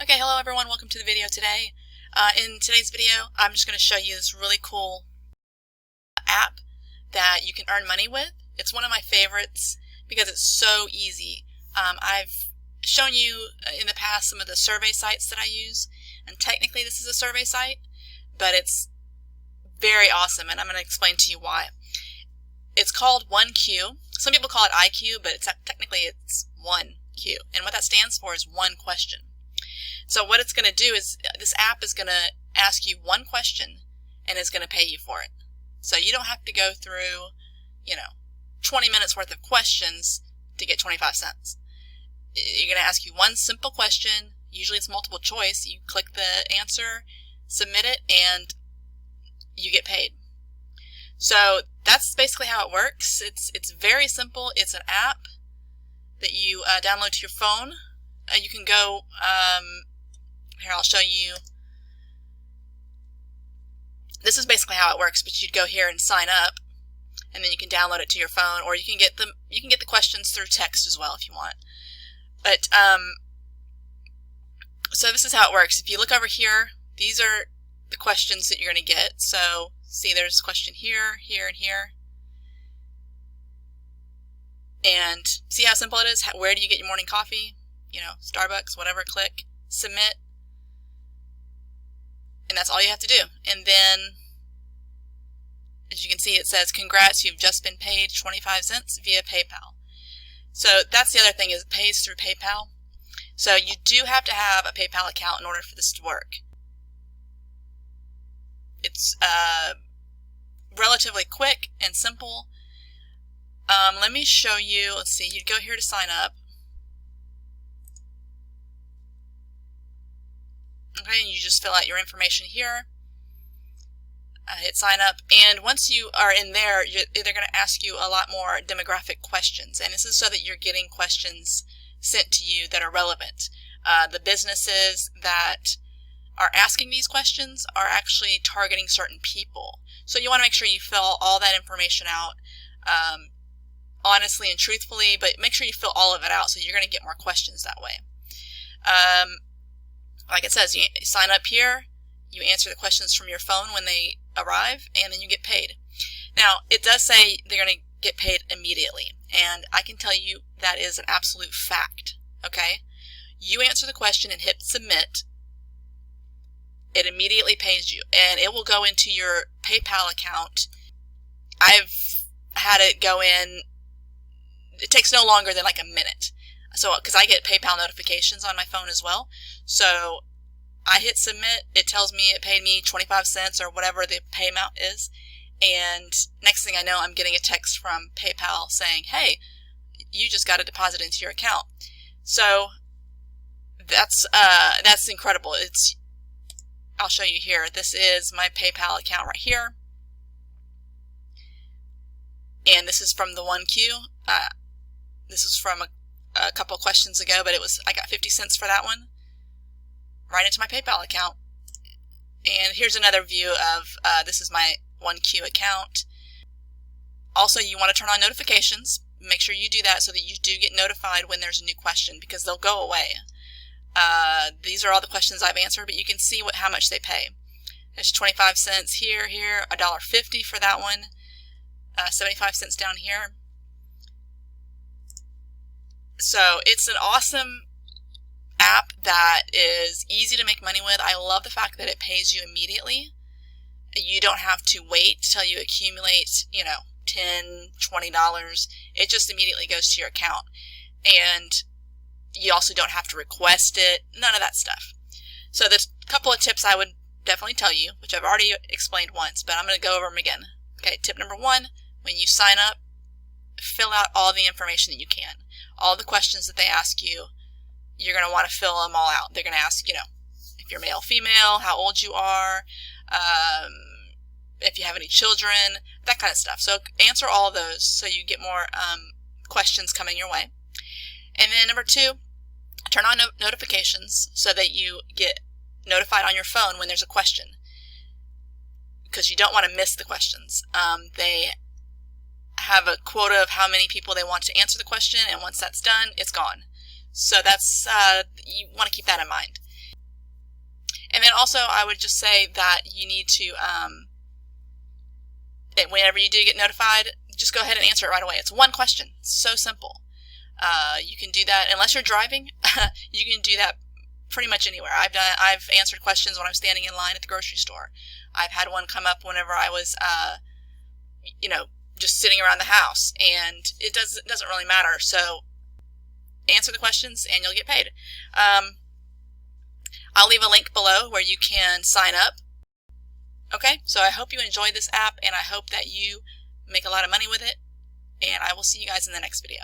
Okay, hello everyone, welcome to the video today. In today's video, I'm just going to show you this really cool app that you can earn money with. It's one of my favorites because it's so easy. I've shown you in the past some of the survey sites that I use, and technically this is a survey site, but it's very awesome, and I'm going to explain to you why. It's called 1Q. Some people call it IQ, but technically it's 1Q, and what that stands for is one question. So what it's going to do is this app is going to ask you one question and is going to pay you for it. So you don't have to go through, 20 minutes worth of questions to get 25 cents. You're going to ask you one simple question. Usually it's multiple choice. You click the answer, submit it, and you get paid. So that's basically how it works. It's very simple. It's an app that you download to your phone. You can go, here I'll show you. This is basically how it works, but you'd go here and sign up, and then you can download it to your phone, or you can get the questions through text as well if you want. But so this is how it works. If you look over here, these are the questions that you're going to get. So see, there's a question here, here, and here. And see how simple it is? Where do you get your morning coffee? Starbucks, whatever. Click submit, and that's all you have to do. And then, as you can see, it says, "Congrats, you've just been paid 25 cents via PayPal." So that's the other thing, is it pays through PayPal. So you do have to have a PayPal account in order for this to work. It's relatively quick and simple. Let me show you. Let's see. You'd go here to sign up. Okay, and you just fill out your information here, hit sign up, and once you are in there, they're going to ask you a lot more demographic questions, and this is so that you're getting questions sent to you that are relevant. The businesses that are asking these questions are actually targeting certain people, so you want to make sure you fill all that information out honestly and truthfully, but make sure you fill all of it out so you're going to get more questions that way. Like it says, you sign up here, you answer the questions from your phone when they arrive, and then you get paid. Now, it does say they're going to get paid immediately, and I can tell you that is an absolute fact, okay? You answer the question and hit submit, it immediately pays you, and it will go into your PayPal account. I've had it go in, it takes no longer than like a minute. So, because I get PayPal notifications on my phone as well. So, I hit submit, it tells me it paid me 25 cents or whatever the pay amount is. And next thing I know, I'm getting a text from PayPal saying, "Hey, you just got a deposit into your account." So, that's incredible. I'll show you here. This is my PayPal account right here. And this is from the 1Q. This is from a couple questions ago, but I got 50 cents for that one right into my PayPal account. And here's another view of this is my 1Q account. Also, you want to turn on notifications. Make sure you do that so that you do get notified when there's a new question, because they'll go away. These are all the questions I've answered, but you can see how much they pay. There's 25 cents here, $1.50 for that one, 75 cents down here. So it's an awesome app that is easy to make money with. I love the fact that it pays you immediately. You don't have to wait till you accumulate, $10, $20. It just immediately goes to your account. And you also don't have to request it, none of that stuff. So there's a couple of tips I would definitely tell you, which I've already explained once, but I'm going to go over them again. Okay, tip number one, when you sign up, fill out all the information that you can. All the questions that they ask you, you're going to want to fill them all out. They're going to ask, if you're male, female, how old you are, if you have any children, that kind of stuff. So answer all of those so you get more questions coming your way. And then number two, turn on notifications so that you get notified on your phone when there's a question, because you don't want to miss the questions. They have a quota of how many people they want to answer the question, and once that's done, it's gone. So that's you want to keep that in mind. And then also I would just say that you need to, that whenever you do get notified, just go ahead and answer it right away. It's one question. It's so simple. You can do that unless you're driving. You can do that pretty much anywhere. I've answered questions when I'm standing in line at the grocery store. I've had one come up whenever I was, just sitting around the house, and it doesn't really matter. So answer the questions and you'll get paid. I'll leave a link below where you can sign up. Okay, so I hope you enjoyed this app, and I hope that you make a lot of money with it, and I will see you guys in the next video.